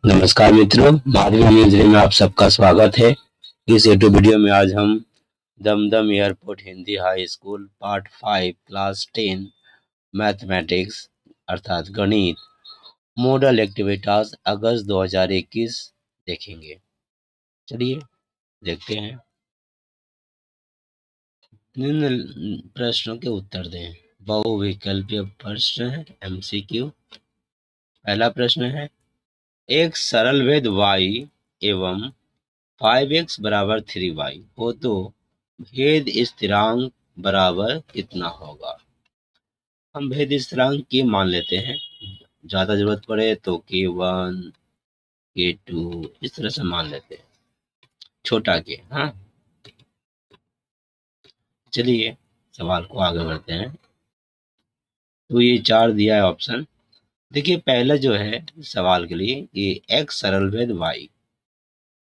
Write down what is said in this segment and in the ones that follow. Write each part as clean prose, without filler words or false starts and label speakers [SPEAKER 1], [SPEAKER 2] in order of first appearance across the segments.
[SPEAKER 1] नमस्कार मित्रों, माधवी न्यूज़ में आप सबका स्वागत है। इस यूट्यूब वीडियो में आज हम Dum Dum airport Hindi high school part 5 class 10 mathematics अर्थात गणित मॉडल एक्टिविटीज अगस्त 2021 देखेंगे। चलिए देखते हैं। निम्न प्रश्नों के उत्तर दें। बहुविकल्पीय प्रश्न है, MCQ। पहला प्रश्न है, एक सरल भेद y एवं 5x बराबर 3y हो तो भेद स्थिरांक बराबर कितना होगा। हम भेद स्थिरांक के मान लेते हैं, ज्यादा जरूरत पड़े तो k1 k2 इस तरह से मान लेते हैं, छोटा के। हाँ, चलिए सवाल को आगे बढ़ते हैं। तो ये 4 दिया है ऑप्शन। देखिए पहला जो है सवाल के लिए, ये x सरल भेद y,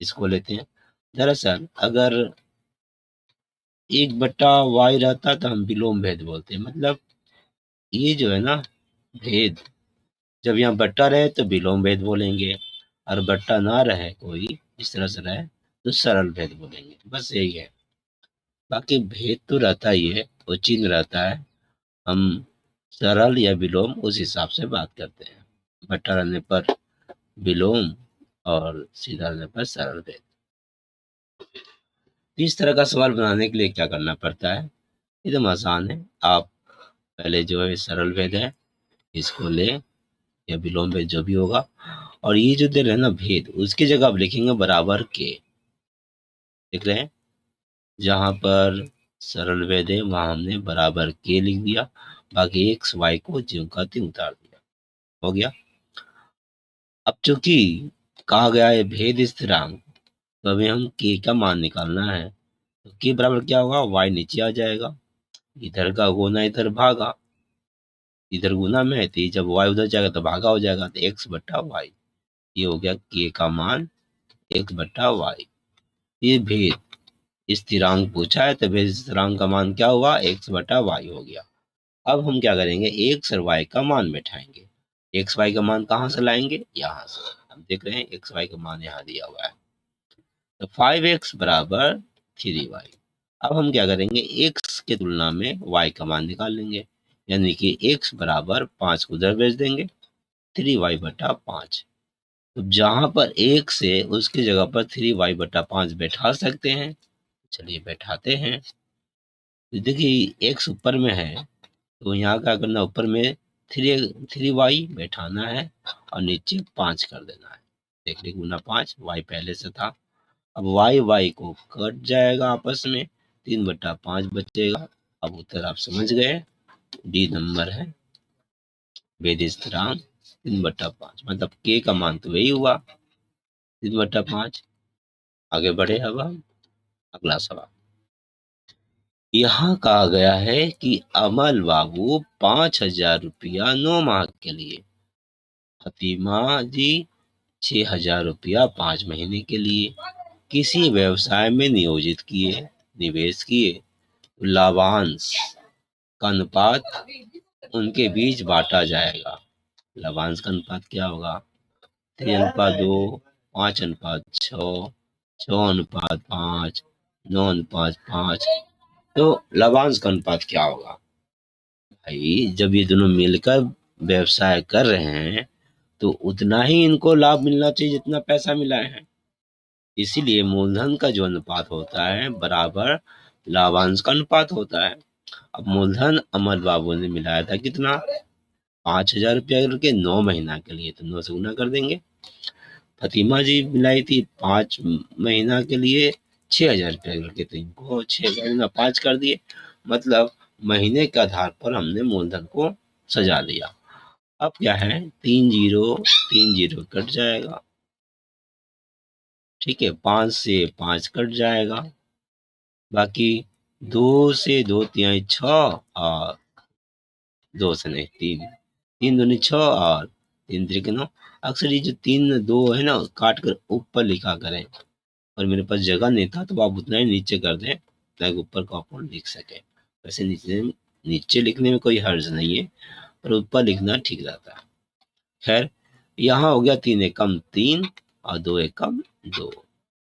[SPEAKER 1] इसको लेते हैं। दरअसल अगर 1/y रहता तो हम विलोम भेद बोलते हैं। मतलब ये जो है ना भेद, जब यहाँ बट्टा रहे तो विलोम भेद बोलेंगे, और बट्टा ना रहे कोई इस तरह से रहे तो सरल भेद बोलेंगे। बस यही है, बाकी भेद तो रहता ही है, वो चिन्ह रहता है। हम सरल या विलोम उस हिसाब से बात करते हैं। बट्टा रहने पर विलोम और सीधा रहने पर सरल भेद। इस तरह का सवाल बनाने के लिए क्या करना पड़ता है, एकदम आसान है। आप पहले जो है सरल भेद है इसको ले, या विलोम भेद जो भी होगा, और ये जो दे रहे हैं ना भेद, उसकी जगह आप लिखेंगे बराबर के। देख रहे हैं, जहां पर सरल भेद है वहां हमने बराबर के लिख दिया, बाकी एक्स वाई को ज्यों का त्यों उतार दिया, हो गया। अब चूंकि कहा गया है भेद स्थिरांक, तो अभी हम के का मान निकालना है। तो के बराबर क्या होगा, वाई नीचे आ जाएगा, इधर का गुना इधर भागा, इधर गुना में है तो जब वाई उधर जाएगा तो भागा हो जाएगा, तो एक्स बट्टा वाई। ये हो गया के का मान एक्स बट्टा वाई। ये भेद स्थिरांक पूछा है तो भेद स्थिरांक का मान क्या हुआ, एक्स बटा वाई हो गया। अब हम क्या करेंगे, एक्स और वाई का मान बैठाएंगे। एक्स वाई का मान कहाँ से लाएंगे, यहाँ से। हम देख रहे हैं एक्स वाई का मान यहाँ दिया हुआ है, तो 5x बराबर 3y। अब हम क्या करेंगे, x के तुलना में y का मान निकाल लेंगे, यानी कि x बराबर 5 को उधर भेज देंगे, 3y बटा 5। तो जहां पर 1 से उसकी जगह पर 3y बटा 5 बैठा सकते हैं, चलिए बैठाते हैं। तो देखिए एक्स ऊपर में है, तो यहाँ क्या करना, ऊपर में 3y बैठाना है और नीचे 5 कर देना है। देख ली, गुना 5, y पहले से था। अब y को कट जाएगा आपस में, 3/5 बचेगा। अब उत्तर आप समझ गए, डी नंबर है भेद स्थिरांक 3/5। मतलब k का मान तो वही हुआ 3/5। आगे बढ़े अब हम अगला सवाल। यहाँ कहा गया है कि अमल बाबू 5,000 रुपया 9 माह के लिए, फतीमा जी 6,000 रुपया 5 महीने के लिए किसी व्यवसाय में नियोजित किए, निवेश किए, तो लाभांश का अनुपात उनके बीच बांटा जाएगा। लाभांश का अनुपात क्या होगा, 3:2, 5:6, 6:5, 9:5। तो लाभांश का अनुपात क्या होगा भाई, जब ये दोनों मिलकर व्यवसाय कर रहे हैं तो उतना ही इनको लाभ मिलना चाहिए जितना पैसा मिलाए हैं। इसीलिए मूलधन का जो अनुपात होता है बराबर लाभांश का अनुपात होता है। अब मूलधन अमर बाबू ने मिलाया था कितना, 5,000 रुपया करके 9 महीना के लिए, तो 9 से गुना कर देंगे। फतीमा जी मिलाई थी 5 महीना के लिए 6,000 रुपया करके, तो इनको 6,000 5 कर दिए। मतलब महीने के आधार पर हमने मूलधन को सजा दिया। अब क्या है, 3 जीरो कट जाएगा, ठीक है, 5 से 5 कट जाएगा, बाकी 2 से 2 तिहाई 6, और 2 से नहीं 3, 3 दूनी 6 और 3 त्रिक 9। अक्सर ये जो 3 2 है ना, काट कर ऊपर लिखा करें, और मेरे पास जगह नहीं था तो आप उतना ही नीचे कर दें ताकि ऊपर का अपन लिख सके। वैसे नीचे नीचे लिखने में कोई हर्ज नहीं है, पर ऊपर लिखना ठीक रहता है। खैर, यहाँ हो गया 3 एकम 3 और 2 एकम 2।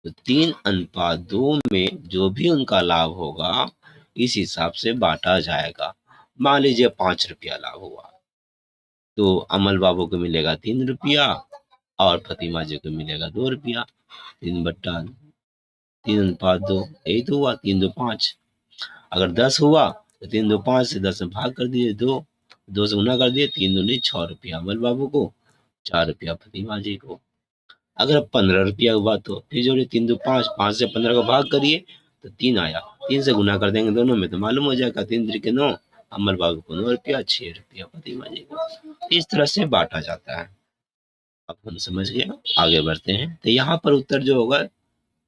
[SPEAKER 1] तो 3:2 में जो भी उनका लाभ होगा इस हिसाब से बांटा जाएगा। मान लीजिए 5 रुपया लाभ हुआ तो अमल बाबू को मिलेगा 3 रुपया और फतिमा जी को मिलेगा 2 रुपया। 3/3:2 यही तो हुआ, 3×2=5। अगर 10 हुआ तो 3×2=5 से 10 में भाग कर दिए, 2 से गुना कर दिए, 3×2=6 रुपया अमल बाबू को, 4 रुपया फतिमा जी को। अगर 15 रुपया हुआ तो फिर जोड़िए, 3×2=5, 5 से 15 को भाग करिए तो 3 आया, 3 से गुना कर देंगे दोनों में तो मालूम हो जाएगा, 3×3=9, अमल बाबू को 9 रुपया, 6 रुपया फतिमा जी को। इस तरह से बांटा जाता है। अब हम समझ गए, आगे बढ़ते हैं। तो यहाँ पर उत्तर जो होगा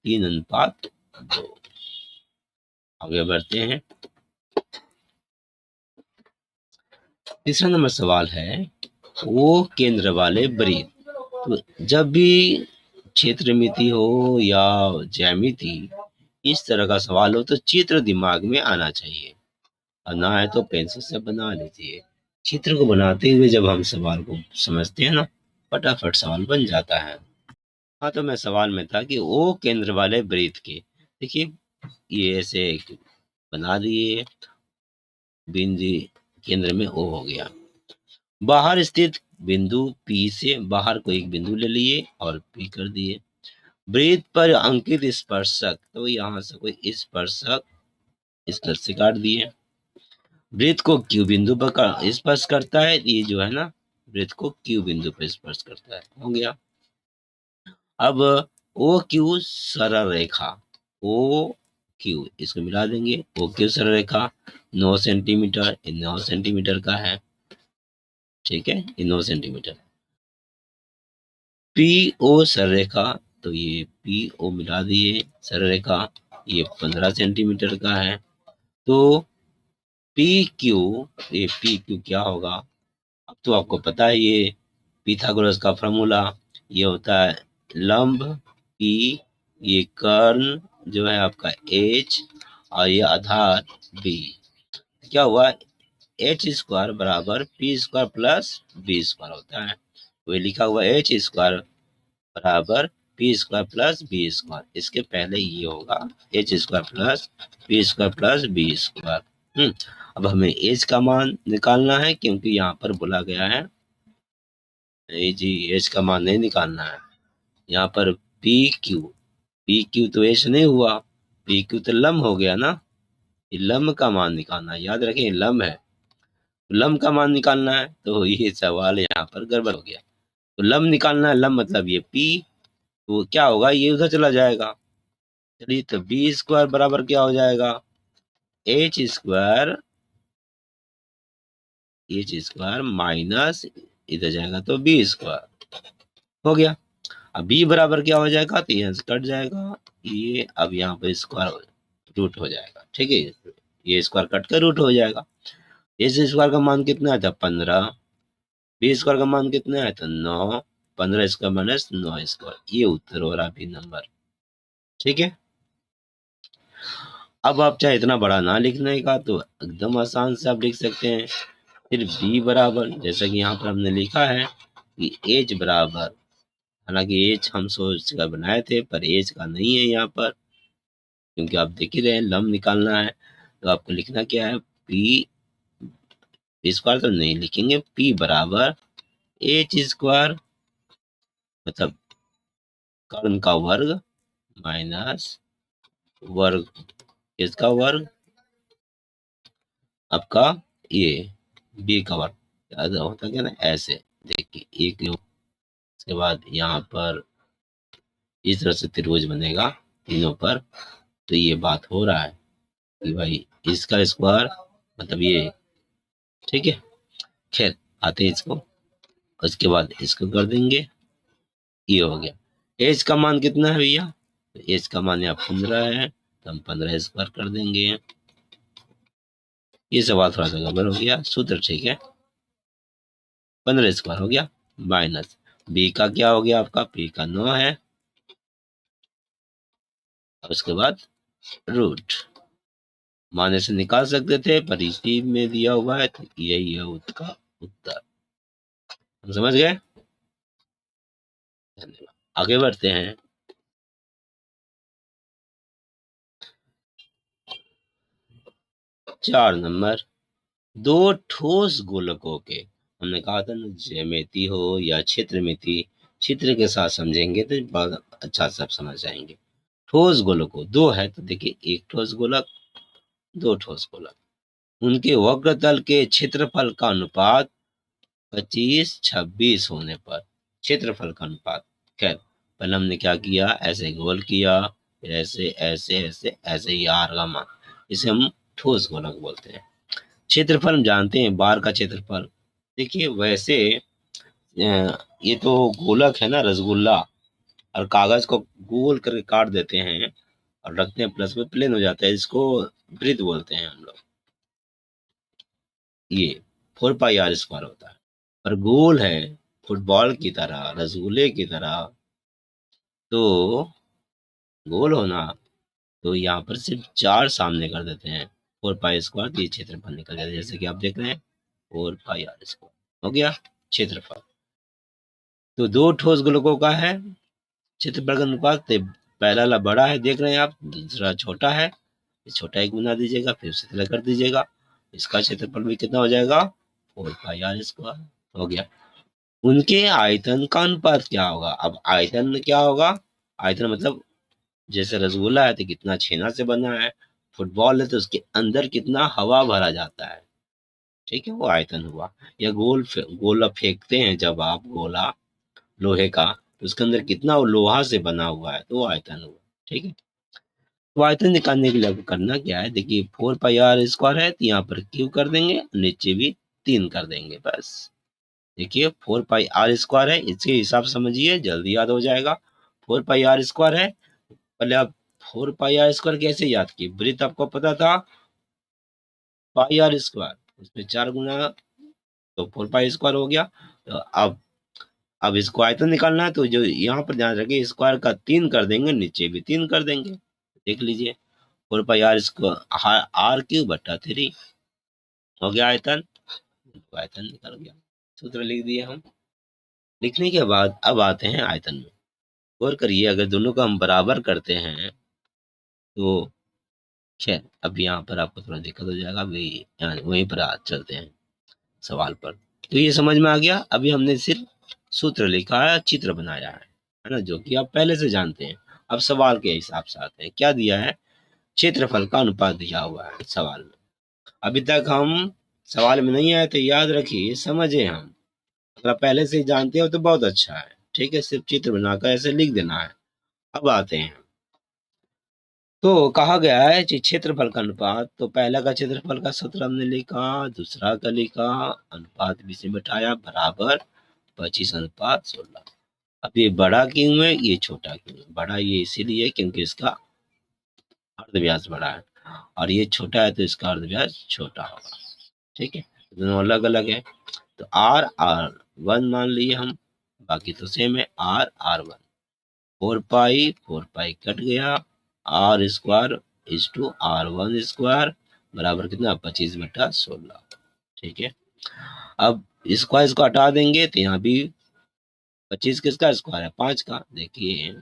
[SPEAKER 1] 3:2। आगे बढ़ते हैं। तीसरा नंबर सवाल है, वो केंद्र वाले वृत्त। तो जब भी क्षेत्रमिति हो या ज्यामिति इस तरह का सवाल हो तो चित्र दिमाग में आना चाहिए, और ना है तो पेंसिल से बना लीजिए। चित्र को बनाते हुए जब हम सवाल को समझते हैं ना, फटाफट सवाल बन जाता है। हाँ, तो मैं सवाल में था कि वो केंद्र वाले वृत्त के, देखिए ये ऐसे बना दिए, बिंदु केंद्र में ओ हो गया। बाहर स्थित बिंदु P से बाहर को एक बिंदु ले लिए और P कर दिए। वृत्त पर अंकित स्पर्शक, तो यहाँ से कोई स्पर्शक इस तरह से काट दिए। वृत्त को Q बिंदु पर स्पर्श करता है, ये जो है ना वृत्त को Q बिंदु पर स्पर्श करता है, हो गया। अब ओ क्यू सरल रेखा, ओ क्यू इसको मिला देंगे, ओ क्यू सरल रेखा 9 सेंटीमीटर, 9 सेंटीमीटर का है, ठीक है, ये 9 सेंटीमीटर। पी ओ सररेखा, तो ये पी ओ मिला दिए, सररेखा ये 15 सेंटीमीटर का है। तो पी क्यू, ये पी क्यू क्या होगा, अब तो आपको पता है, ये पिथागोरस का फॉर्मूला, ये होता है लंब पी, ये कर्ण जो है आपका एच, और ये आधार बी। क्या हुआ, एच स्क्वायर बराबर P square plus B square होता है। वो लिखा हुआ एच स्क्वायर बराबर P square plus B square, इसके पहले ये होगा H square plus P square plus B square. अब हमें एच का मान निकालना है, क्योंकि यहाँ पर बोला गया है जी एच का मान नहीं निकालना है। यहाँ पर पी क्यू तो एच नहीं हुआ, पी क्यू तो लम्ब हो गया ना, ये लम्ब का मान निकालना है, याद रखें लम्ब है, लम्ब का मान निकालना है, तो ये सवाल यहाँ पर गड़बड़ हो गया। तो लम्ब निकालना है, लम्ब मतलब ये पी, तो क्या होगा, ये उधर चला जाएगा। चलिए, तो बी स्क्वायर बराबर क्या हो जाएगा, एच स्क्वायर, माइनस इधर जाएगा तो बी स्क्वायर हो गया। अब बी बराबर क्या हो जाएगा, तो यहाँ से कट जाएगा ये, अब यहाँ पे स्क्वायर रूट हो जाएगा, ठीक है, ये स्क्वायर कट कर रूट हो जाएगा। एच स्क्वायर का मान कितना था 15, बी स्क्वायर का मान कितना है तो 9, 15 स्क्वायर माइनस 9 स्क्वायर, ये उत्तर हो रहा बी नंबर, ठीक है। अब आप चाहे इतना बड़ा ना लिखने का तो एकदम आसान से आप लिख सकते हैं। फिर b बराबर, जैसा कि यहाँ पर हमने लिखा है कि h बराबर, हालांकि h हम सोच कर बनाए थे पर h का नहीं है यहाँ पर, क्योंकि आप देख ही रहे हैं लम्ब निकालना है, तो आपको लिखना क्या है, p स्क्वायर तो नहीं लिखेंगे, p बराबर h स्क्वायर मतलब कर्ण का वर्ग माइनस वर्ग इसका वर्ग, आपका ये बी का वर्ग, याद होता क्या ना, ऐसे देखिए एक, उसके बाद यहाँ पर इस तरह से त्रिभुज बनेगा तीनों पर, तो ये बात हो रहा है कि भाई इसका स्क्वायर मतलब ये, ठीक है। खैर आते हैं इसको, उसके बाद इसको कर देंगे, ये हो गया। एच का मान कितना है भैया, तो एच का मान यहाँ 15 है, तो हम 15 स्क्वायर कर देंगे। ये सवाल थोड़ा सा गड़बड़ हो गया, सूत्र ठीक है, 15 स्क्वायर हो गया माइनस बी का क्या हो गया आपका, पी का 9 है, और उसके बाद रूट, मान से निकाल सकते थे पर इसी में दिया हुआ है, तो यही है उसका उत्तर। हम समझ गए। धन्यवाद। आगे बढ़ते हैं। चार नंबर, दो ठोस गोलकों के, हमने कहा था ना ज्यामिति हो या क्षेत्रमिति, चित्र के साथ समझेंगे तो बहुत अच्छा सब समझ जाएंगे। ठोस गोलकों दो है तो देखिए, एक ठोस गोलक, दो ठोस गोलक, उनके वक्र तल के क्षेत्रफल का अनुपात 25-26 होने पर, क्षेत्रफल का अनुपात, खैर पहले हमने क्या किया, ऐसे गोल किया, फिर ऐसे ऐसे ऐसे ऐसे ही आर का मान, इसे हम ठोस गोलक बोलते हैं। क्षेत्रफल हम जानते हैं, बार का क्षेत्रफल। देखिए वैसे ये तो गोलक है ना रसगुल्ला, और कागज को गोल करके काट देते हैं और रखते हैं प्लस में, प्लेन हो जाता है, इसको वृत्त बोलते हैं हम लोग। ये 4 पाई r² होता है, और गोल है फुटबॉल की तरह, रसगुल्ले की तरह, तो गोल होना, तो यहाँ पर सिर्फ 4 सामने कर देते हैं, 4 पाई² तो ये क्षेत्रफल निकल जाता है, जैसे कि आप देख रहे हैं 4 पाई r² हो गया क्षेत्रफल। तो दो ठोस गोलकों का है क्षेत्रफल का अनुपात, पहला वाला बड़ा है देख रहे हैं आप, दूसरा छोटा है, छोटा एक गुना दीजिएगा, फिर उसे तिलक कर दीजिएगा, इसका क्षेत्रफल भी कितना हो जाएगा, 4 पाई r²। हो गया। उनके आयतन का अनुपात क्या होगा, अब आयतन क्या होगा, आयतन मतलब जैसे रसगुल्ला है तो कितना छेना से बना है, फुटबॉल है तो उसके अंदर कितना हवा भरा जाता है, ठीक है, वो आयतन हुआ। या गोला फेंकते हैं जब आप, गोला लोहे का, तो उसके अंदर कितना वो लोहा से बना हुआ है, तो वो आयतन हुआ, ठीक है। तो आयतन निकालने के लिए अब करना क्या है, देखिए 4 पाई r² है तो यहाँ पर क्यू कर देंगे, नीचे भी 3 कर देंगे, बस। देखिए 4 पाई r² है, इसके हिसाब से समझिए, जल्दी याद हो जाएगा। 4 पाई r² है, पहले आप 4 पाई r² कैसे याद किए, वृत्त आपको पता था पाई r², उसमें 4 गुना, तो 4 पाई² हो गया। तो अब इसको आयतन निकालना है, तो जो यहाँ पर ध्यान रखिए, स्क्वायर का 3 कर देंगे, नीचे भी 3 कर देंगे, देख लीजिए 4 पाई r², r³ बटा 3 हो गया आयतन, तो आयतन निकल गया, सूत्र लिख दिए हम। लिखने के बाद अब आते हैं आयतन में, गौर करिए, अगर दोनों को हम बराबर करते हैं तो, खैर अब यहाँ पर आपको थोड़ा दिक्कत हो जाएगा, अभी यहाँ वहीं पर चलते हैं सवाल पर। तो ये समझ में आ गया, अभी हमने सिर्फ सूत्र लिखा है, चित्र बनाया है ना, जो कि आप पहले से जानते हैं। अब सवाल के हिसाब से आते हैं, क्या दिया है, क्षेत्रफल का अनुपात दिया हुआ है सवाल में। अभी तक हम सवाल में नहीं आए तो याद रखिए, समझे हम, अगर आप पहले से ही जानते हो तो बहुत अच्छा है, ठीक है, सिर्फ चित्र बनाकर ऐसे लिख देना है। अब आते हैं, तो कहा गया है कि क्षेत्रफल का अनुपात, तो पहला का क्षेत्रफल का सूत्र हमने लिखा, दूसरा का लिखा, अनुपात भी से बैठाया, बराबर 25:16। अब ये बड़ा क्यों है, ये छोटा क्यों है, बड़ा ये इसीलिए क्योंकि इसका अर्धव्यास बड़ा है, और ये छोटा है तो इसका अर्धव्यास छोटा होगा, ठीक है, दोनों अलग अलग है। तो r1 मान लिए हम, बाकी तो सेम है, r1, 4 पाई कट गया, r² इज टू r1² बराबर कितना, 25/16, ठीक है। अब इसको हटा देंगे तो यहाँ भी 25 किसका स्क्वायर है, 5 का, देखिए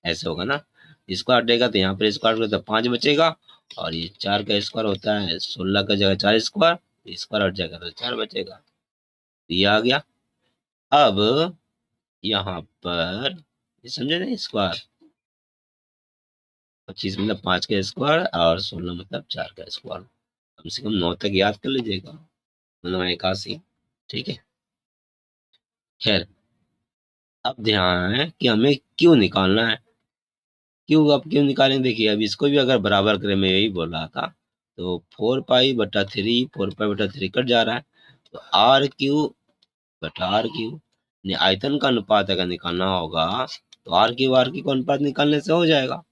[SPEAKER 1] ऐसे होगा ना, इसको हटेगा तो यहाँ पर स्क्वायर तो 5 बचेगा, और ये 4 का स्क्वायर होता है 16 का जगह 4 स्क्वायर, स्क्वायर हट जाएगा तो 4 बचेगा, ये आ गया। अब यहाँ पर ये समझे ना, स्क्वायर 25 मतलब 5 का स्क्वायर, और 16 मतलब 4 का स्क्वायर, कम से कम 9 तक याद कर लीजिएगा, 9 81, ठीक है। खैर अब ध्यान है कि हमें क्यों निकालना है, क्यों, अब क्यों निकालेंगे, देखिए अब इसको भी अगर बराबर करें, मैं यही बोल रहा था, तो 4 पाई/3, 4 पाई/3 कट जा रहा है, तो r³ आयतन का अनुपात अगर निकालना होगा तो r³ का अनुपात निकालने से हो जाएगा,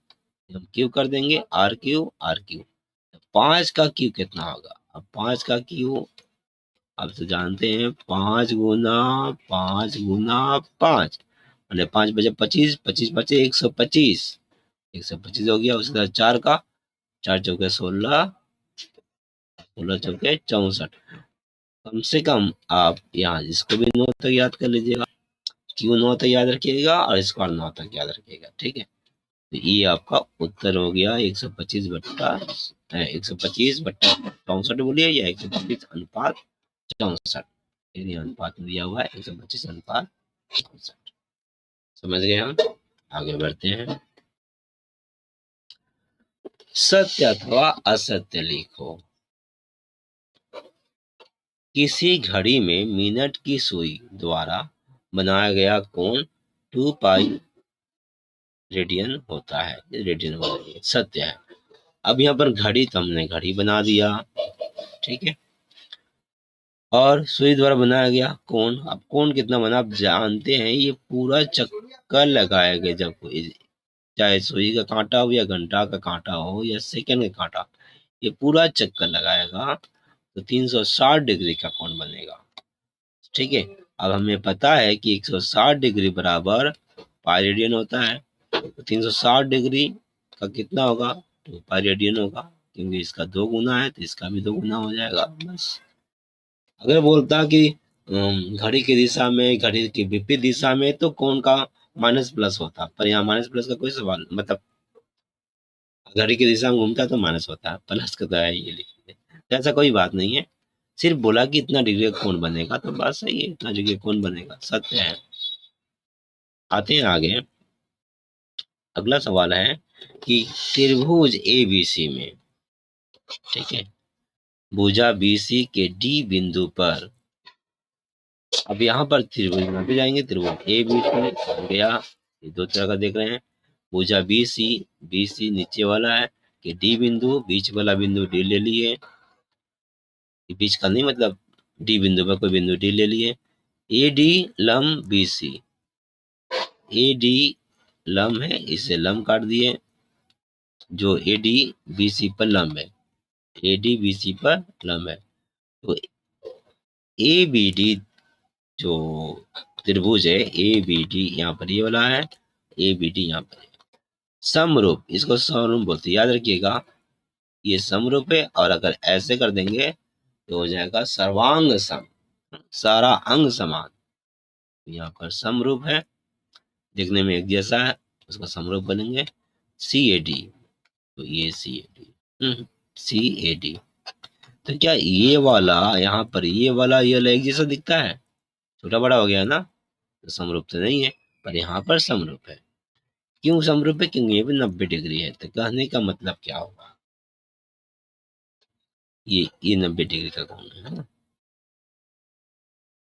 [SPEAKER 1] हम क्यू कर देंगे, r³ 5 का क्यू कितना होगा, अब 5 का क्यू आप तो जानते हैं, 5 गुना 5 मतलब 5 बचे 25, 25 बचे 125, 125 हो गया, उसके बाद 4 का, 4 चौके 16, 16 चौके 64, कम से कम आप यहाँ इसको भी 9 तक याद कर लीजिएगा, क्यू 9 तक याद रखिएगा और स्क्वायर 9 तक याद रखिएगा, ठीक है। तो ये आपका उत्तर हो गया 125/64 बोलिए या 125/64, यदि अनुपात में दिया हुआ है 125/64। समझ गए हम, आगे बढ़ते हैं। सत्य अथवा असत्य लिखो। किसी घड़ी में मिनट की सुई द्वारा बनाया गया कोण 2 पाई रेडियन होता है, रेडियन वाला ये सत्य है। अब यहाँ पर घड़ी, तो हमने घड़ी बना दिया, ठीक है। और सुई द्वारा बनाया गया कोण, अब कोण कितना बना आप जानते हैं, ये पूरा चक्कर लगाया गया जब कोई, चाहे सुई का कांटा हो या घंटा का कांटा हो या सेकंड का कांटा, ये पूरा चक्कर लगाएगा तो 360 डिग्री का कोण बनेगा, ठीक है। अब हमें पता है कि 160 डिग्री बराबर पाई रेडियन होता है, तो 360 डिग्री का कितना होगा, तो पाई रेडियन होगा, क्योंकि इसका 2 गुना है तो इसका भी 2 गुना हो जाएगा, बस। अगर बोलता कि घड़ी की दिशा में, घड़ी की विपरीत दिशा में, तो कोण का माइनस प्लस होता, पर यहाँ माइनस प्लस का कोई सवाल, मतलब घड़ी की दिशा में घूमता तो माइनस होता है, प्लस का तो है, ये लिखिए, तो ऐसा कोई बात नहीं है। सिर्फ बोला कि इतना डिग्री का कोण बनेगा, तो बात सही है, इतना डिग्री का कोण बनेगा, सत्य है। आते हैं आगे। अगला सवाल है कि त्रिभुज एबीसी में, ठीक है, भुजा बीसी के डी बिंदु पर, अब यहाँ पर त्रिभुज में भी जाएंगे, त्रिभुज ए बी सी हो गया, ये दो तरह का देख रहे हैं। भुजा बी सी नीचे वाला है, कि डी बिंदु, बीच वाला बिंदु डी ले लिए, बीच का नहीं मतलब डी बिंदु पर कोई बिंदु डी ले लिए। ए डी लम बी सी, ए डी लम है, इसे लम काट दिए, जो ए डी बी सी पर लंब है, ए डी बी सी पर लंब है, तो ए बी डी जो त्रिभुज है, ए बी डी यहाँ पर ये वाला है, ए बी डी यहाँ पर है। समरूप, इसको समरूप बोलते हैं, याद रखिएगा, ये समरूप है, और अगर ऐसे कर देंगे तो हो जाएगा सर्वांग सम, सारा अंग समान। यहाँ पर समरूप है, दिखने में एक जैसा है, उसका समरूप बनेंगे सी ए डी, तो ये सी A D, C A D. तो क्या ये वाला यहाँ पर, ये वाला एक जैसा दिखता है, छोटा बड़ा हो गया ना, तो समरूप तो नहीं है, पर यहाँ पर समरूप है। क्यों समरूप है, क्योंकि ये भी 90 डिग्री है, तो कहने का मतलब क्या होगा, ये 90 डिग्री का कोण है ना,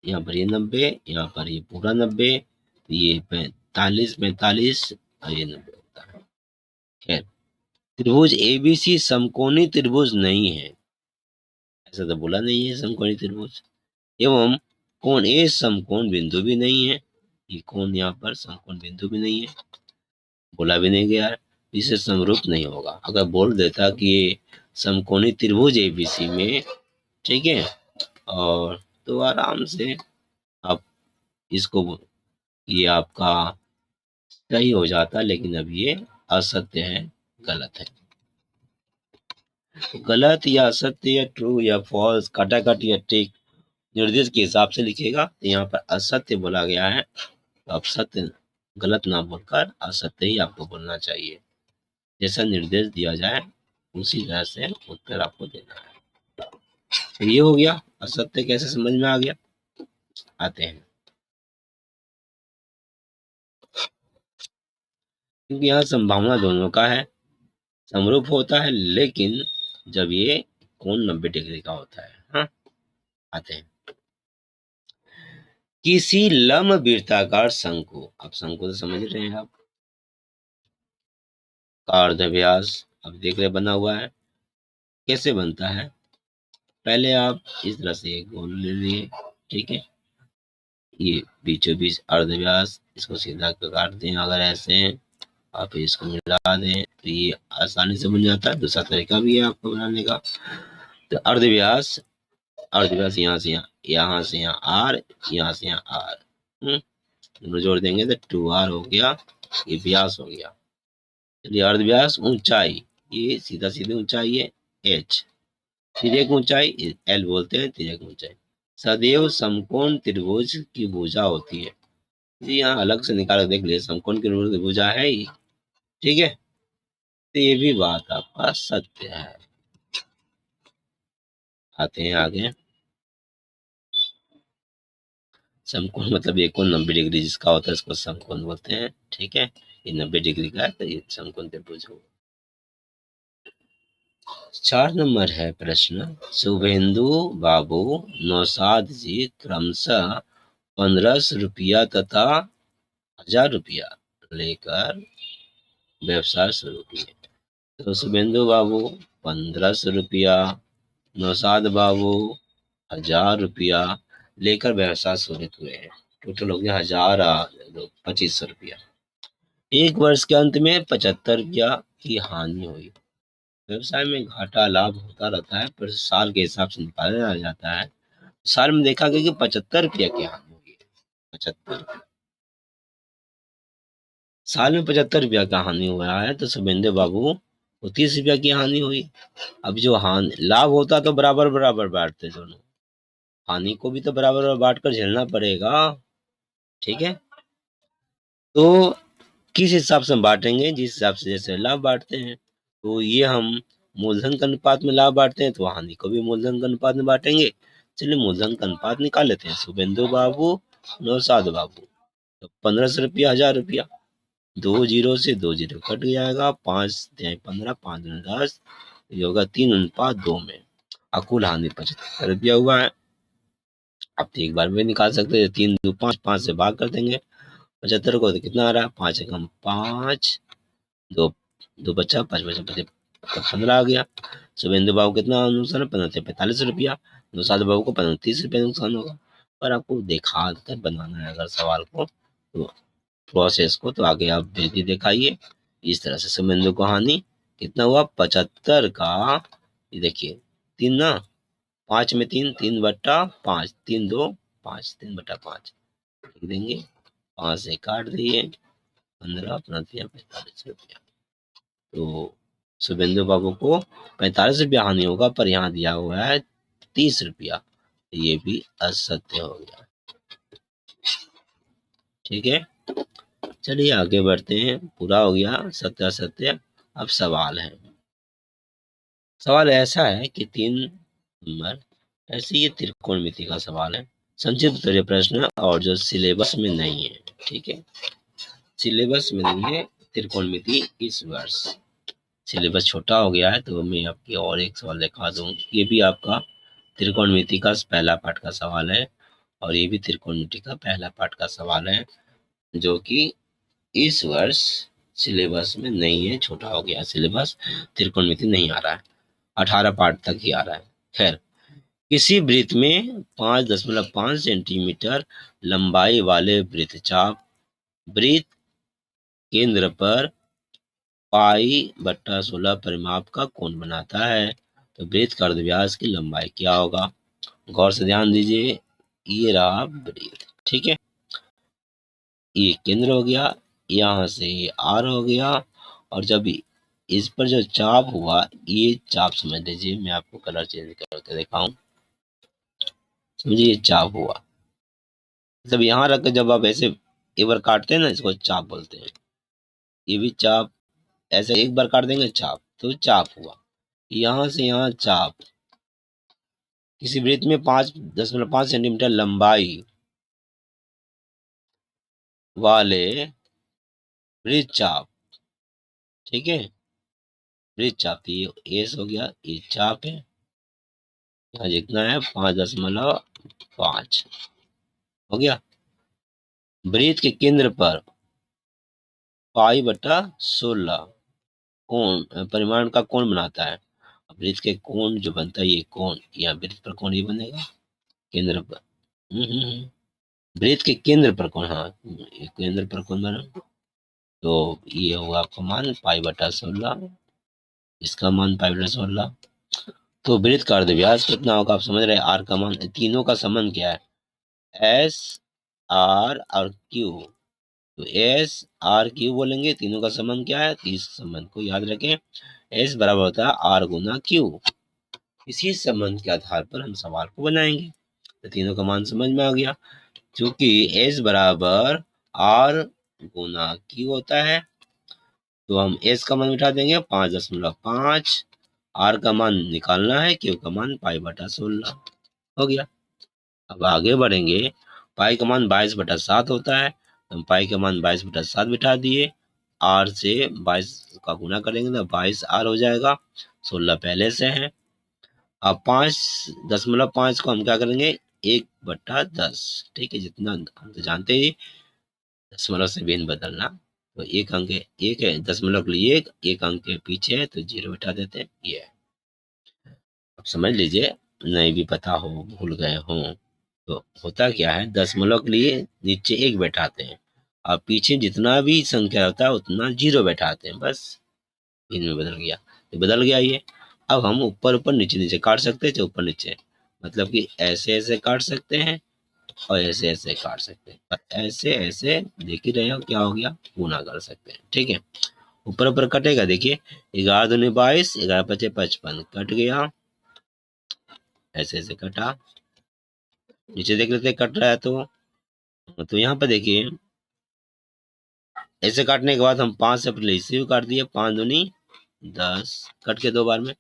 [SPEAKER 1] यहाँ पर ये 90, यहाँ पर ये पूरा 90, तो ये 45 45 और ये 90 होता है। खैर, त्रिभुज एबीसी समकोणी त्रिभुज नहीं है, ऐसा तो बोला नहीं है समकोणी त्रिभुज, एवं कोण ए समकोण बिंदु भी नहीं है, ये कोण यहाँ पर समकोण बिंदु भी नहीं है, बोला भी नहीं गया है, इसे समरूप नहीं होगा। अगर बोल देता कि ये समकोणी त्रिभुज एबीसी में, ठीक है, और तो आराम से आप इसको, ये आपका सही हो जाता, लेकिन अब ये असत्य है, गलत है। गलत या असत्य या ट्रू या फॉल्स, कटाकट या टिक निर्देश के हिसाब से लिखेगा, तो यहाँ पर असत्य बोला गया है, तो आप सत्य गलत ना बोलकर असत्य ही आपको बोलना चाहिए, जैसा निर्देश दिया जाए उसी तरह से उत्तर आपको देना है। तो ये हो गया, असत्य कैसे समझ में आ गया। आते हैं, क्योंकि यहाँ संभावना दोनों का है, समरूप होता है, लेकिन जब ये कोण 90 डिग्री का होता है। हाँ, आते हैं, किसी लंब वृत्ताकार शंकु, अब शंकु तो समझ रहे हैं आप, का अर्धव्यास, अब देख रहे बना हुआ है, कैसे बनता है, पहले आप इस तरह से एक गोल ले लिए, ठीक है, ये बीचों बीच अर्धव्यास, इसको सीधा काट दें, अगर ऐसे आप इसको मिला दें तो ये आसानी से बन जाता है। दूसरा तरीका भी है आपको बनाने का, तो अर्धव्यास, अर्धव्यास यहाँ से यहाँ, यहाँ से यहाँ आर, यहाँ से यहाँ आर, दोनों जोड़ देंगे तो 2r हो गया, ये व्यास हो गया। चलिए, अर्धव्यास ऊंचाई, ये सीधा सीधी ऊंचाई है h, तिर्यक ऊंचाई l बोलते हैं, तिर्यक ऊंचाई। सदैव समकोण त्रिभुज की भुजा होती है, जी यहाँ अलग से निकाल के देख लिए, समकोण की भुजा है ही। ठीक है, तो ये भी बात आपका सत्य है। आते हैं आगे। समकोण मतलब ये कोण 90 डिग्री जिसका होता है उसको समकोण बोलते हैं। ठीक है, ये 90 डिग्री का है तो ये समकोण त्रिभुज होगा। 4 नंबर है प्रश्न, शुभेंदु बाबू नौशाद जी क्रमशः 1500 रुपया तथा 1000 रुपया लेकर व्यवसाय शुरू किए। तो शुभेंदु बाबू 1500 रुपया, नौशाद बाबू 1000 रुपया लेकर व्यवसाय शुरू हुए हैं। टोटल हो गया 2500 रुपया। एक वर्ष के अंत में 75 रुपया की हानि हुई। व्यवसाय में घाटा लाभ होता रहता है पर साल के हिसाब से निकाला जाता है। साल में देखा गया कि 75 रुपया की हानि हुई है। 75 साल में 75 रुपया का हानि हुआ है तो शुभेंदु बाबू को 30 रुपया की हानि हुई। अब जो हानि लाभ होता तो बराबर बराबर बांटते दोनों, हानि को भी तो बराबर बराबर बांट कर झेलना पड़ेगा। ठीक है, तो किस हिसाब से हम बांटेंगे, जिस हिसाब से जैसे लाभ बांटते हैं। तो ये हम मूलधन के अनुपात में लाभ बांटते हैं तो हानि को भी मूलधन के अनुपात में बांटेंगे। चलिए मूलधन का अनुपात निकाल लेते हैं। शुभेंदु बाबू नौशाद बाबू, तो 1500 रुपया 1000 रुपया, 2 जीरो से 2 जीरो कट जाएगा, 5×15 5×10, ये होगा 3:2 में। अकुल हानि 75 रुपया हुआ है। आप तो एक बार में निकाल सकते हैं, 3×2 5, 5 से भाग कर देंगे 75 को, तो कितना आ रहा है, 5×1 = 5, दो दो बचा, 5 बचा 5, 15 आ गया। शुभेंदु बाबू कितना नुकसान है, 15 से 45 रुपया। नौशाद बाबू को 30 रुपया नुकसान होगा। पर आपको दिखा कर बनाना है अगर सवाल को, तो प्रोसेस को, तो आगे आप विधि दिखाइए। इस तरह से शुभेंदु को हानि कितना हुआ, 75 का, ये देखिए 3 ना, 5 में 3, 3/5, 3×2 5, 3/5 लिख देंगे। 5 से काट दिए, 15 अपना दिया 45 रुपया। तो शुभेंदु बाबू को 45 रुपया हानि होगा, पर यहाँ दिया हुआ है 30 रुपया, ये भी असत्य हो गया। ठीक है, चलिए आगे बढ़ते हैं। पूरा हो गया सत्य असत्य। अब सवाल है। सवाल ऐसा है कि 3 नंबर, ऐसे ये त्रिकोणमिति का सवाल है। संक्षिप्त उत्तरीय प्रश्न और जो सिलेबस में नहीं है। ठीक है, सिलेबस में नहीं है त्रिकोणमिति इस वर्ष। सिलेबस छोटा हो गया है तो मैं आपकी और एक सवाल दिखा दूं। ये भी आपका त्रिकोणमिति का पहला पार्ट का सवाल है, और ये भी त्रिकोणमिति का पहला पार्ट का सवाल है, जो कि इस वर्ष सिलेबस में नहीं है। छोटा हो गया सिलेबस, त्रिकोणमिति नहीं आ रहा है, 18 पार्ट तक ही आ रहा है। खैर, किसी वृत्त में 5.5 सेंटीमीटर लंबाई वाले वृत्तचाप वृत्त केंद्र पर π/16 परिमाप का कोण बनाता है, तो वृत्त का अर्धव्यास की लंबाई क्या होगा। गौर से ध्यान दीजिए, ये रहा वृत्त। ठीक है, ये केंद्र हो गया, यहाँ से आर हो गया, और जब इस पर जो चाप हुआ, ये चाप समझ लीजिए, मैं आपको कलर चेंज करके दिखाऊं। समझिए, ये चाप हुआ, मतलब यहाँ रख के जब आप ऐसे एक बार काटते हैं ना, इसको चाप बोलते हैं। ये भी चाप, ऐसे एक बार काट देंगे चाप, तो चाप हुआ। यहाँ से यहाँ चाप, किसी वृत्त में 5.5 सेंटीमीटर लंबाई वाले वृत्तचाप। ठीक है, वृत्तचाप, ये एस हो गया, ये चाप है। यहाँ जितना है 5.5 हो गया। वृत्त के केंद्र पर π/16 कोण परिमाण का कोण बनाता है। वृत्त के कोण जो बनता है, ये कोण, या वृत्त पर कोण ये बनेगा केंद्र पर। वृत्त के केंद्र पर कोण, हाँ ये केंद्र पर कोण बना, तो ये होगा आपका मान π/16, इसका मान π/16। तो वृत्त का अर्धव्यास कितना होगा, आप समझ रहे हैं। आर का मान, तीनों का संबंध क्या है, एस आर और क्यू। तो एस आर क्यू बोलेंगे, तीनों का संबंध क्या है, इस संबंध को याद रखें। एस बराबर होता है आर गुना क्यू। इसी संबंध के आधार पर हम सवाल को बनाएंगे। तो तीनों का मान समझ में आ गया, क्योंकि एस बराबर आर गुना क्यू होता है, तो हम एस का मान बिठा देंगे 5.5, आर का मान निकालना है, क्यू का मान π/16 हो गया। अब आगे बढ़ेंगे, पाई का मान 22/7 होता है, तो हम पाई का मान 22/7 बिठा दिए, आर से 22 का गुना करेंगे तो 22 आर हो जाएगा, 16 पहले से है। अब 5.5 को हम क्या करेंगे, 1/10, ठीक है, जितना हम तो जानते ही दशमलव से भिन्न बदलना, तो एक अंक है, एक है दशमलव के लिए एक अंक के पीछे है तो 0 बिठा देते हैं, ये है। अब समझ लीजिए, नहीं भी पता हो, भूल गए हो, तो होता क्या है, दशमलव के लिए नीचे एक बैठाते हैं और पीछे जितना भी संख्या होता है उतना 0 बैठाते हैं, बस इनमें बदल गया, तो बदल गया ये। अब हम ऊपर ऊपर नीचे नीचे काट सकते हैं, चाहे ऊपर नीचे, मतलब कि ऐसे ऐसे काट सकते हैं और ऐसे ऐसे काट सकते हैं, और ऐसे ऐसे देख ही रहे हो क्या हो गया, गुना कर सकते हैं, ठीक है। ऊपर ऊपर कटेगा, देखिए 11×2 = 22, 11×5 = 55, कट गया, ऐसे ऐसे कटा, नीचे देख लेते हैं कट रहा है तो यहाँ पर देखिए, ऐसे काटने के बाद हम 5 से पहले इसे भी काट दिए, 5×2 = 10, कट के 2 बार में,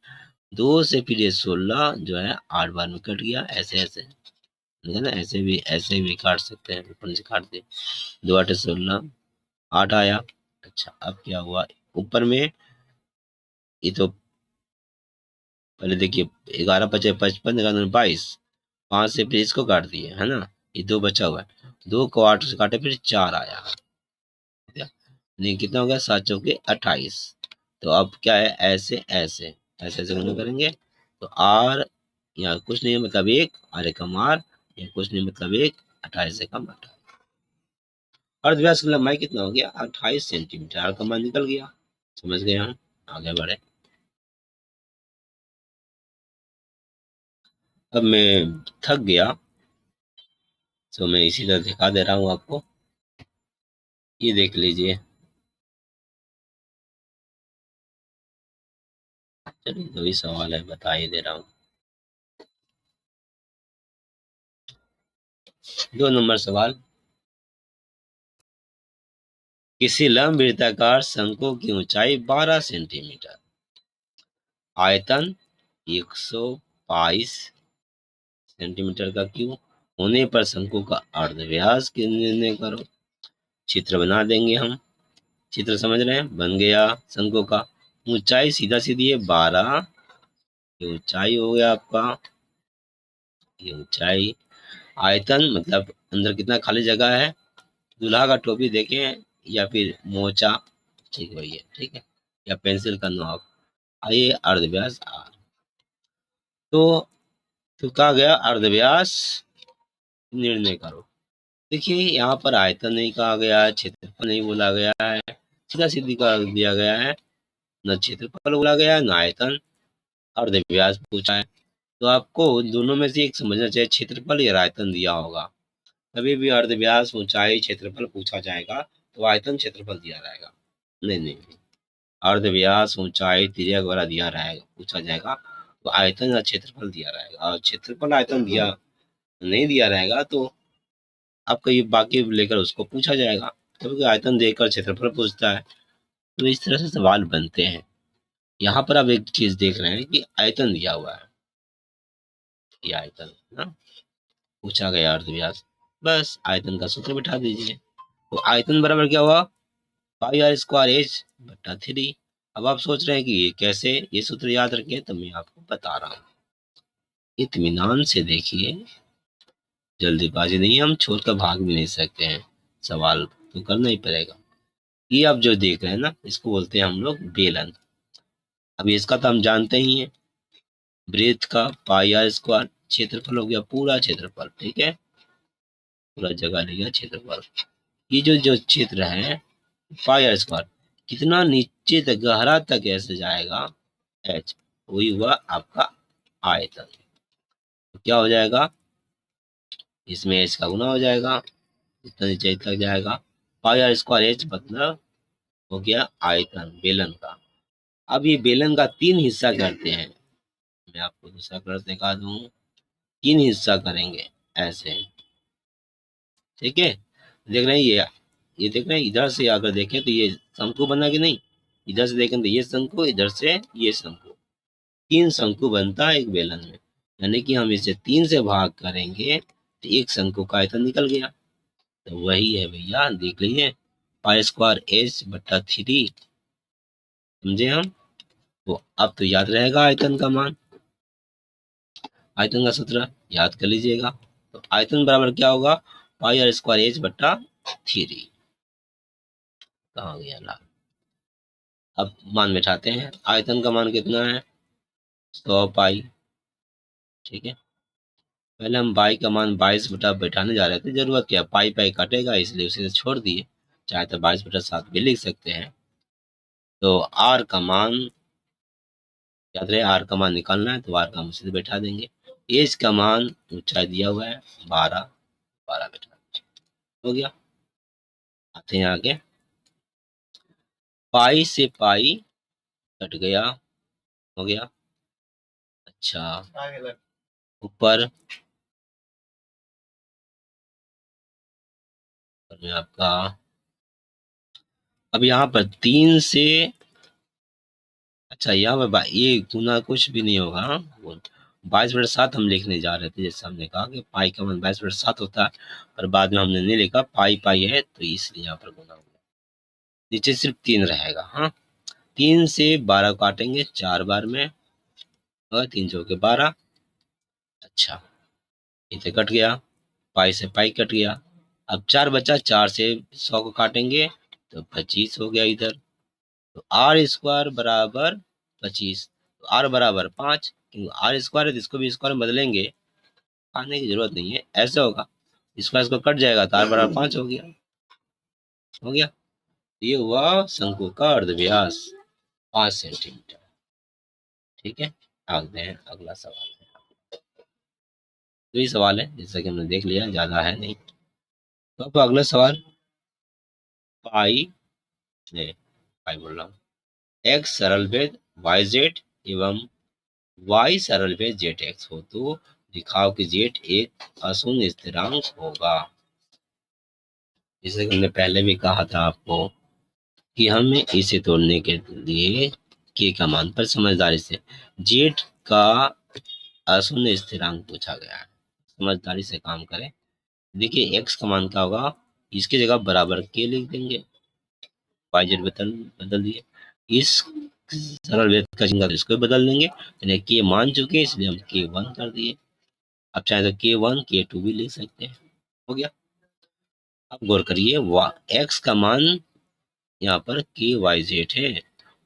[SPEAKER 1] 2 से फिर ये 16 जो है 8 बार में कट गया, ऐसे ऐसे, ठीक है ना, ऐसे भी काट सकते हैं, ऊपर से काट दिए, 2×8 = 16, 8 आया। अच्छा, अब क्या हुआ, ऊपर में ये तो पहले देखिए, 11×5 = 55, 11×2 = 22, 5 से फिर इसको काट दिए, है ना, ये 2 बचा हुआ है, 2 को 8 से काटे फिर 4 आया, नहीं कितना हो गया, 7×4 = 28। तो अब क्या है, ऐसे ऐसे ऐसे ऐसे गुना करेंगे, तो आर यहाँ कुछ नहीं है मतलब 1, आर एकम आर, ये कुछ नहीं मतलब 1, 28 एकम 28। अर्धव्यास की लंबाई कितना हो गया, 28 सेंटीमीटर, आर का मान निकल गया। समझ गए हम, आगे बढ़े। अब मैं थक गया, तो मैं इसी तरह दिखा दे रहा हूँ आपको, ये देख लीजिए, चलिए 2 ही सवाल है, बता ही दे रहा हूँ। 2 नंबर सवाल, किसी लंब वृत्ताकार शंकु की ऊंचाई 12 सेंटीमीटर, आयतन 122 सेंटीमीटर का क्यूब होने पर शंकु का अर्धव्यास की निर्णय करो। चित्र बना देंगे हम, चित्र समझ रहे हैं, बन गया शंकु का, ऊंचाई सीधा सीधी है 12, ये ऊंचाई हो गया आपका, ये ऊंचाई, आयतन मतलब अंदर कितना खाली जगह है, दूल्हा का टोपी देखें या फिर मोचा, ठीक वही है, ठीक है, या पेंसिल का नोक, आइए अर्धव्यास आर, तो कहा गया अर्धव्यास निर्णय करो। देखिए यहाँ पर आयतन नहीं कहा गया है, क्षेत्रफल नहीं बोला गया है, सीधा सीधी कर दिया गया है, न क्षेत्रफल बोला गया है न आयतन, अर्धव्यास पूछा है, तो आपको दोनों में से एक समझना चाहिए, क्षेत्रफल या आयतन दिया होगा, कभी भी अर्धव्यास ऊंचाई क्षेत्रफल पूछा जाएगा तो आयतन क्षेत्रफल दिया रहेगा, नहीं नहीं नहीं, अर्धव्यास ऊंचाई त्रिज्या वगैरह दिया रहेगा, पूछा जाएगा तो आयतन या क्षेत्रफल दिया रहेगा, और क्षेत्रफल आयतन दिया नहीं दिया रहेगा तो आपका ये बाकी लेकर उसको पूछा जाएगा, क्योंकि आयतन देकर क्षेत्रफल पूछता है, तो इस तरह से सवाल बनते हैं। यहाँ पर आप एक चीज देख रहे हैं कि आयतन दिया हुआ है, ये आयतन ना पूछा गया अर्धव्यास, बस आयतन का सूत्र बिठा दीजिए, तो आयतन बराबर क्या हुआ, πr² H/3। अब आप सोच रहे हैं कि ये कैसे, ये सूत्र याद रखें, तो मैं आपको बता रहा हूँ, इत्मीनान से देखिए, जल्दीबाजी नहीं, हम छोड़कर भाग भी नहीं सकते हैं, सवाल तो करना ही पड़ेगा। ये आप जो देख रहे हैं ना, इसको बोलते हैं हम लोग बेलन। अब इसका तो हम जानते ही हैं, वृत्त का πr², क्षेत्रफल हो गया पूरा क्षेत्रफल, ठीक है, पूरा जगह ले गया क्षेत्रफल, ये जो क्षेत्र है πr², कितना नीचे तक गहरा तक ऐसे जाएगा, h, वही हुआ आपका आयतन, तो क्या हो जाएगा, इसमें h का गुना हो जाएगा, इतना नीचे तक जाएगा, πr² H मतलब हो गया आयतन बेलन का। अब ये बेलन का 3 हिस्सा करते हैं, मैं आपको दूसरा कलर दिखा दूं, 3 हिस्सा करेंगे ऐसे, ठीक है, देख रहे हैं ये ये देख रहे हैं, इधर से अगर देखें तो ये शंकु बना कि नहीं, इधर से देखें तो ये शंकु, इधर से ये शंकु, 3 शंकु बनता है एक बेलन में। यानी कि हम इसे 3 से भाग करेंगे तो एक शंकु का आयतन निकल गया। तो वही है भैया, देख लीजिए, पाई स्क्वायर एच बट्टा 3, समझे हम। तो अब तो याद रहेगा आयतन का मान, आयतन का सूत्र याद कर लीजिएगा। तो आयतन बराबर क्या होगा, पाई आर स्क्वायर एच बट्टा 3। कहाँ गया ला, अब मान बैठाते हैं। आयतन का मान कितना है, 100 पाई। ठीक है, पहले हम पाई का मान 22 बटा बैठाने जा रहे थे, जरूरत क्या, पाई पाई कटेगा इसलिए उसे छोड़ दिए, चाहे तो 22/7 भी लिख सकते हैं। तो आर का मान याद रहे, आर का मान निकालना है तो आर का हम सीधे बैठा देंगे। एज का मान ऊंचाई दिया हुआ है 12, 12 बैठा हो गया। आते हैं आगे, पाई से पाई कट गया, हो गया। अच्छा, ऊपर में आपका, अब यहाँ पर 3 से, अच्छा यहाँ पर ये गुना कुछ भी नहीं होगा, हाँ 22/7 हम लिखने जा रहे थे, जैसे हमने कहा कि पाई का मान 22/7 होता है, पर बाद में हमने नहीं लिखा, पाई पाई है तो इसलिए यहाँ पर गुना होगा, नीचे सिर्फ 3 रहेगा। हाँ, 3 से 12 काटेंगे 4 बार में, और 3 चौके 12। अच्छा, इसे कट गया, पाई से पाई कट गया, अब 4 बचा, 4 से 100 को काटेंगे तो 25 हो गया इधर। तो आर स्क्वायर बराबर 25, तो आर बराबर 5, क्योंकि आर स्क्वायर है तो इसको भी स्क्वायर में बदलेंगे, आने की जरूरत नहीं है, ऐसे होगा, स्क्वायर इसको कट जाएगा तो आर बराबर 5 हो गया, हो गया। ये हुआ शंकु का अर्धव्यास 5 सेंटीमीटर। ठीक है, आगे हैं अगला सवाल है, तो ये सवाल है जैसा कि हमने देख लिया, ज्यादा है नहीं। तो अब अगला सवाल, पाई नहीं, पाई बोल रहा हूँ, एक्स सरल भेद वाई जेड एवं वाई सरल भेद जेड एक्स हो तो दिखाओ कि जेड एक अशून्य स्थिरांक होगा। जैसे कि हमने पहले भी कहा था आपको कि हमें इसे तोड़ने के लिए के का मान पर समझदारी से जेड का अशून्य स्थिरांक पूछा गया है, समझदारी से काम करें। देखिए एक्स का मान क्या होगा, इसकी जगह बराबर के लिख देंगे, वाई जेड बदल बदल दिए, इस सरल भेद का चिन्ह तो इसको भी बदल देंगे, यानी के मान चुके हैं इसलिए हम के 1 कर दिए। अब चाहे तो के 1 के 2 भी लिख सकते हैं, हो गया। अब गौर करिए, एक्स का मान यहाँ पर के वाई जेड है,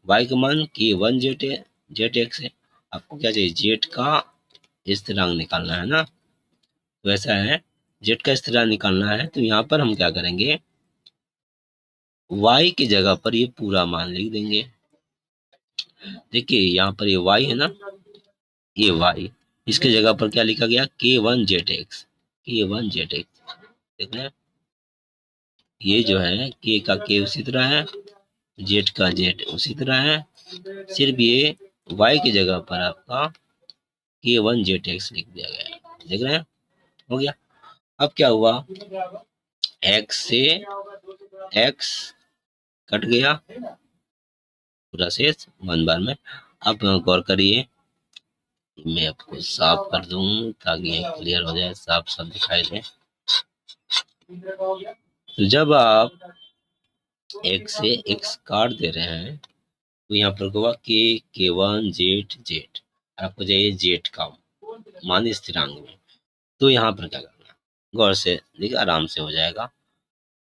[SPEAKER 1] वाई का मान के 1 जेड है, जेड एक्स है। आपको क्या चाहिए, जेड का स्थिरांक निकालना है ना, तो ऐसा है, जेड का स्थिरांक निकालना है तो यहाँ पर हम क्या करेंगे, वाई की जगह पर ये पूरा मान लिख देंगे। देखिए यहाँ पर ये वाई है ना, ये वाई, इसके जगह पर क्या लिखा गया, के 1 जेड एक्स, के 1 जेड एक्स, देख रहे हैं, ये जो है के का के उसी तरह है, जेड का जेड उसी तरह है, सिर्फ ये वाई की जगह पर आपका के 1 जेड एक्स लिख दिया गया है, देख रहे हैं, हो गया। अब क्या हुआ, एक्स से एक्स कट गया, पूरा शेष 1 बार में। अब गौर करिए, मैं आपको साफ कर दूं ताकि ये क्लियर हो जाए, साफ साफ दिखाई दे। तो जब आप एक्स से एक्स काट दे रहे हैं तो यहाँ पर होगा के 1 जेड जेड, आपको चाहिए जेड का मान स्थिरांक में, तो यहाँ पर क्या करना, गौर से देखिए, आराम से हो जाएगा।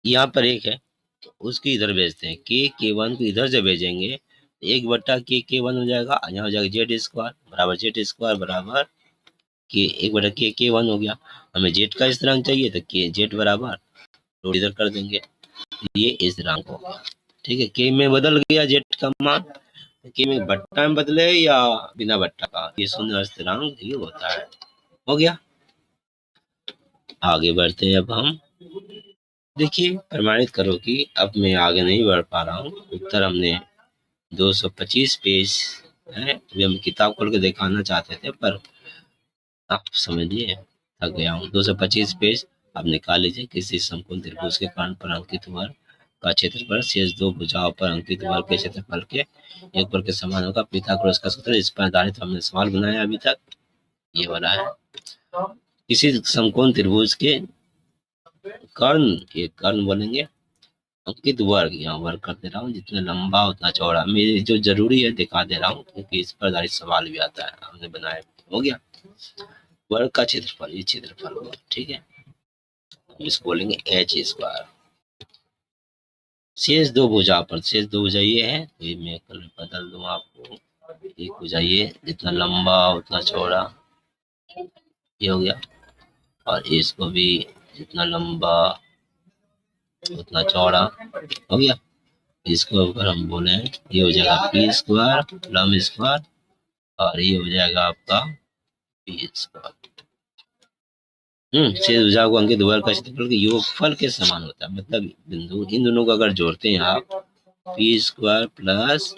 [SPEAKER 1] यहाँ पर एक है तो उसको इधर भेजते हैं, के 1 को इधर से भेजेंगे तो 1 बट्टा के 1 हो जाएगा, यहाँ हो जाएगा जेड स्क्वायर बराबर जेड स्क्वायर बराबर के 1 बट्टा के 1 हो गया। हमें जेड का स्थिरांक चाहिए तो के जेड बराबर तो इधर कर देंगे, ये स्थिरांक होगा। ठीक है, के में बदल गया जेड का मान, के में बट्टा में बदले या बिना बट्टा का, ये शून्य स्थिरांक ये होता है, हो गया। आगे बढ़ते हैं अब हम, देखिए प्रमाणित करो कि अब मैं आगे नहीं बढ़ पा रहा हूँ, उत्तर हमने 225 पेज है, अभी हम किताब खोल के दिखाना चाहते थे पर आप समझिए थक गया हूँ। 225 पेज आप निकाल लीजिए, किसी समकोण त्रिभुज के कारण पर अंकित वर्ग का क्षेत्रफल शेष दो भुजाओं पर अंकित वर्ग के क्षेत्रफल के एक वर्ग के समान होगा। पिथागोरस का सूत्र, इस पर आधारित हमने सवाल बनाया अभी तक, ये वाला है। किसी समकोण त्रिभुज के कर्ण, ये कर्ण बोलेंगे, अंकित वर्ग, यहाँ वर्ग कर दे रहा हूँ, जितना लंबा उतना चौड़ा, मेरे जो जरूरी है दिखा दे रहा हूँ क्योंकि इस पर आधारित सवाल भी आता है, हमने बनाया। हो गया, वर्ग का क्षेत्रफल, ये क्षेत्रफल होगा, ठीक है, इसको बोलेंगे एच स्क्वायर। शेष दो भुजा पर, शेष दो भुजा ये है, ये मैं कलर बदल दूं आपको, एक भुजा ये, जितना लंबा उतना चौड़ा, ये हो गया, और इसको भी जितना लंबा उतना चौड़ा, हो गया। इसको अगर हम बोले, ये हो जाएगा पी स्क्वायर लंब स्क्वायर, और ये हो जाएगा आपका पी स्क्वायर। शेष भुजा को अंकित वर्ग का क्षेत्रफल के योगफल के समान होता है, मतलब बिंदु इन दोनों को अगर जोड़ते हैं आप, P square plus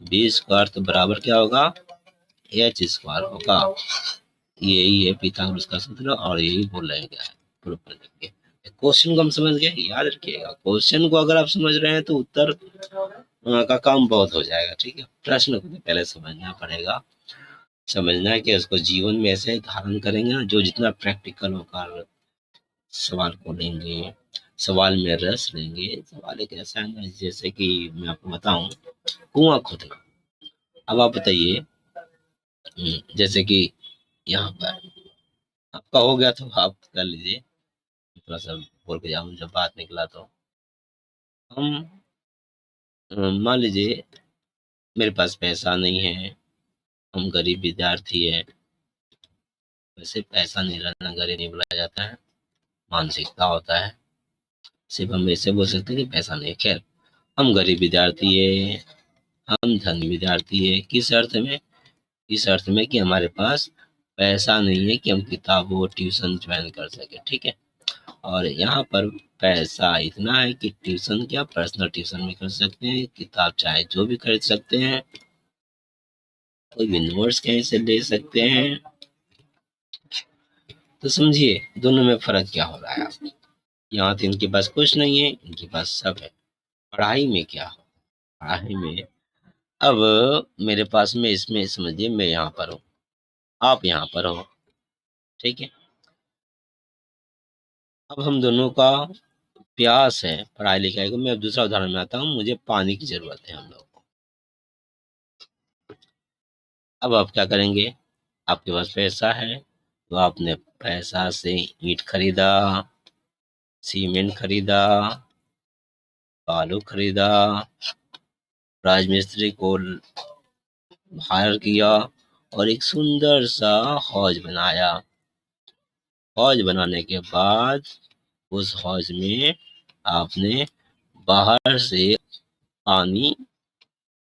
[SPEAKER 1] B square तो बराबर क्या होगा, एच स्क्वायर होगा। यही है पिथागोरस का सूत्र, और यही बोल रहे हैं क्या है, प्रूव करने के। क्वेश्चन को हम समझ गए, याद रखिएगा, क्वेश्चन को अगर आप समझ रहे हैं तो उत्तर का काम बहुत हो जाएगा, ठीक है। प्रश्न को पहले समझना पड़ेगा, समझना है कि उसको जीवन में ऐसे धारण करेंगे ना, जो जितना प्रैक्टिकल होकर सवाल को लेंगे, सवाल में रस लेंगे। सवाल एक ऐसा है ना, जैसे कि मैं आपको बताऊं, कुआं खोदना। अब आप बताइए, जैसे कि यहाँ पर आपका हो गया तो आप कर लीजिए, थोड़ा सा बोल के जाऊँ जब बात निकला तो। हम मान लीजिए मेरे पास पैसा नहीं है, हम गरीब विद्यार्थी है। वैसे पैसा नहीं रहना गरीब नहीं बोला जाता है, मानसिकता होता है। सिर्फ हम ऐसे बोल सकते हैं कि पैसा नहीं है। खैर, हम गरीब विद्यार्थी है, हम धनी विद्यार्थी है। किस अर्थ में, इस अर्थ में कि हमारे पास पैसा नहीं है कि हम किताबों ट्यूशन ज्वाइन कर सके, ठीक है। और यहाँ पर पैसा इतना है कि ट्यूशन क्या, पर्सनल ट्यूशन भी कर सकते हैं, किताब चाहे जो भी खरीद सकते हैं, कोई भी नोट्स कहीं से ले सकते हैं। तो समझिए दोनों में फर्क क्या हो रहा है आपको। यहाँ तो इनके पास कुछ नहीं है, इनके पास सब है। पढ़ाई में क्या हो, पढ़ाई में अब मेरे पास में, इसमें समझिए मैं यहाँ पर हूँ, आप यहाँ पर हो, ठीक है। अब हम दोनों का प्यास है पढ़ाई लिखाई को। मैं अब दूसरा उदाहरण में आता हूँ, मुझे पानी की जरूरत है हम लोग को। अब आप क्या करेंगे, आपके पास पैसा है तो आपने पैसा से ईंट खरीदा, सीमेंट खरीदा, बालू खरीदा, राजमिस्त्री को हायर किया, और एक सुंदर सा हौज बनाया। हौज बनाने के बाद उस हौज में आपने बाहर से पानी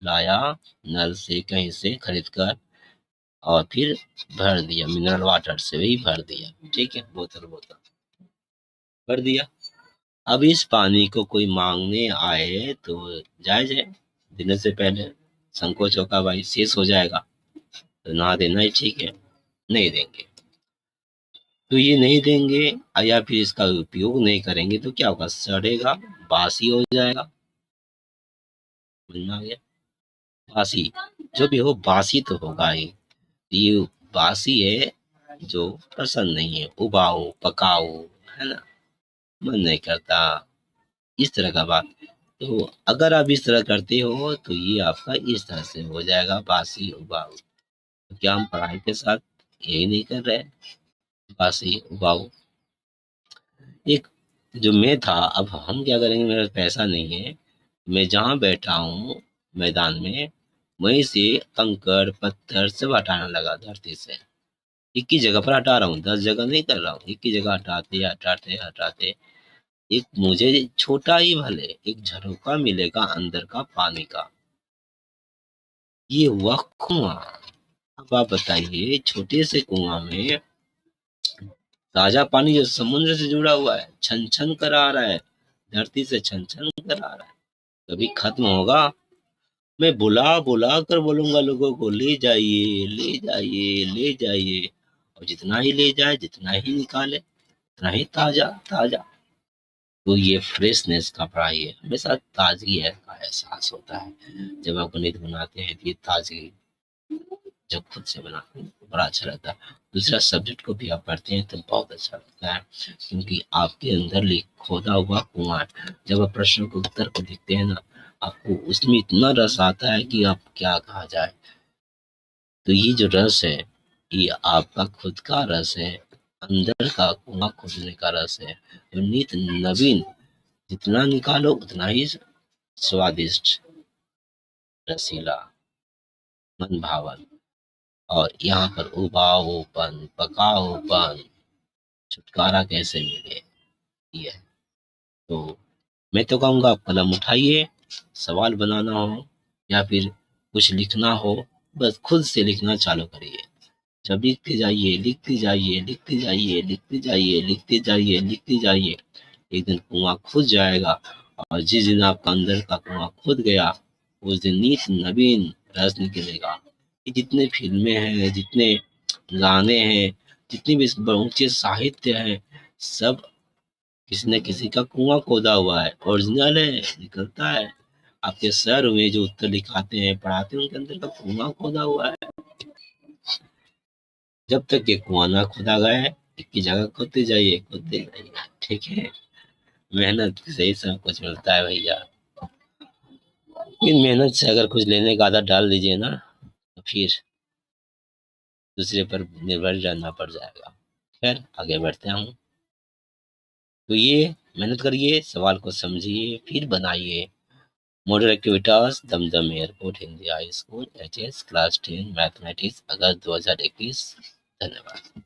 [SPEAKER 1] लाया, नल से कहीं से खरीद कर, और फिर भर दिया, मिनरल वाटर से वही भर दिया, ठीक है, बोतल बोतल भर दिया। अब इस पानी को कोई मांगने आए तो जायज है, देने से पहले संकोच होगा, भाई शेष हो जाएगा तो ना देना ही ठीक है। नहीं देंगे तो ये नहीं देंगे, या फिर इसका उपयोग नहीं करेंगे तो क्या होगा, सड़ेगा, बासी हो जाएगा। समझ में आ गया, बासी, जो भी हो बासी तो होगा ही। ये बासी है जो पसंद नहीं है, उबाऊ पकाऊ, है ना, मन नहीं करता, इस तरह का बात। तो अगर आप इस तरह करते हो तो ये आपका इस तरह से हो जाएगा, बासी उबाऊ। तो क्या हम पढ़ाई के साथ यही नहीं कर रहे, बासी उबाऊ। एक जो मैं था, अब हम क्या करेंगे, मेरा पैसा नहीं है, मैं जहाँ बैठा हूँ मैदान में, वहीं से कंकड़ पत्थर सब हटाने लगा धरती से। एक ही जगह पर हटा रहा हूँ, 10 जगह नहीं कर रहा हूँ, एक ही जगह हटाते हटाते हटाते एक मुझे छोटा ही भले एक झरोका मिलेगा अंदर का पानी का। ये हुआ कुआं। अब आप बताइए, छोटे से कुआं में ताजा पानी जो समुद्र से जुड़ा हुआ है, छन छन कर आ रहा है, धरती से छन छन कर आ रहा है, कभी खत्म होगा। मैं बुला बुला कर बोलूंगा लोगों को, ले जाइए ले जाइए ले जाइए, और जितना ही ले जाए, जितना ही निकाले, उतना ही ताजा ताजा। तो ये फ्रेशनेस का पढ़ाई है, हमेशा ताजगी है का एहसास होता है जब आप गणित बनाते हैं। तो ये ताजगी जब खुद से बनाते हैं तो बड़ा अच्छा लगता है। दूसरा सब्जेक्ट को भी आप पढ़ते हैं तो बहुत अच्छा लगता है, क्योंकि आपके अंदर खोदा हुआ कुआं है। जब आप प्रश्न को उत्तर को देखते हैं ना, आपको उसमें इतना रस आता है कि आप क्या कहा जाए। तो ये जो रस है, ये आपका खुद का रस है, अंदर का कुआं खोदने का रस है, जो नित नवीन जितना निकालो उतना ही स्वादिष्ट, रसीला, मन भावन। और यहाँ पर उबाऊपन, पकाऊपन, छुटकारा कैसे मिले, ये है। तो मैं तो कहूँगा आप कलम उठाइए, सवाल बनाना हो या फिर कुछ लिखना हो, बस खुद से लिखना चालू करिए। जब लिखते जाइए, लिखते जाइए, लिखते जाइए, लिखते जाइए, लिखते जाइए, लिखते जाइए, एक दिन कुआं खुद जाएगा। और जिस दिन आपका अंदर का कुआं खुद गया, उस दिन नित नवीन रस निकलेगा। ये जितने फिल्में हैं, जितने गाने हैं, जितनी भी ऊंचे साहित्य है, सब किसी न किसी का कुआं खोदा हुआ है, ओरिजिनल है, निकलता है। आपके सर में जो उत्तर लिखाते हैं, पढ़ाते हैं, उनके अंदर का कुआं खोदा हुआ है। जब तक ये कुआं ना खोदा गया है, एक की जगह खोदते जाइए, खोदते जाइए। ठीक है, मेहनत से ही सब कुछ मिलता है भैया। इन मेहनत से अगर कुछ लेने का आदत डाल दीजिए ना, तो फिर दूसरे पर निर्भर रहना पड़ जाएगा। खैर आगे बढ़ते हूँ। तो ये मेहनत करिए, सवाल को समझिए, फिर बनाइए। Model activities Dumdum airport Hindi high school, HS class 10 mathematics, अगस्त 2021। धन्यवाद।